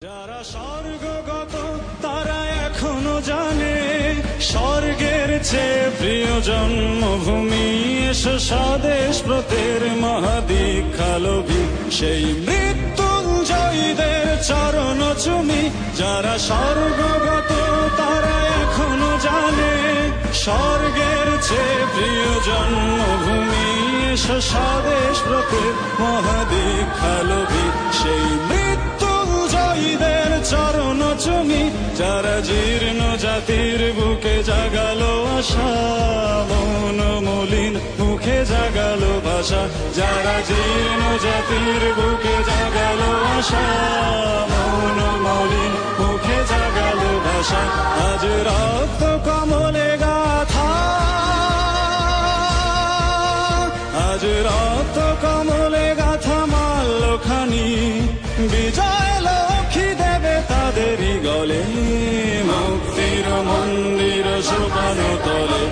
যারা স্বর্গগত তারা এখনো জানে স্বর্গের চেয়ে প্রিয় জন্মভূমি। এসো স্বদেশ ব্রতের মহাদীক্ষালোভী সেই মৃত্যুঞ্জয়ীদের চরণ চুমি। যারা স্বর্গগত তারা এখনো জানে স্বর্গের চেয়ে প্রিয় জন্মভূমি। এসো স্বদেশ ব্রতের মহাদীক্ষালোভী সেই মৃত্যুঞ্জয়ীদের চরণ চুমি। যারা জীর্ণ জাতির বুকে জাগালো আশা মন মলিন মুখে জাগালো ভাষা। যারা জীর্ণ জাতির বুকে জাগালো আশা মন মলিন মুখে জাগালো ভাষা। আজ রক্ত কমলে গাথা, আজ রক্ত কমলে গাথা মাল্যখানি বিজয় লক্ষ্মী দেবে তাদেরই গলে। মুক্তির মন্দির সোপান তলে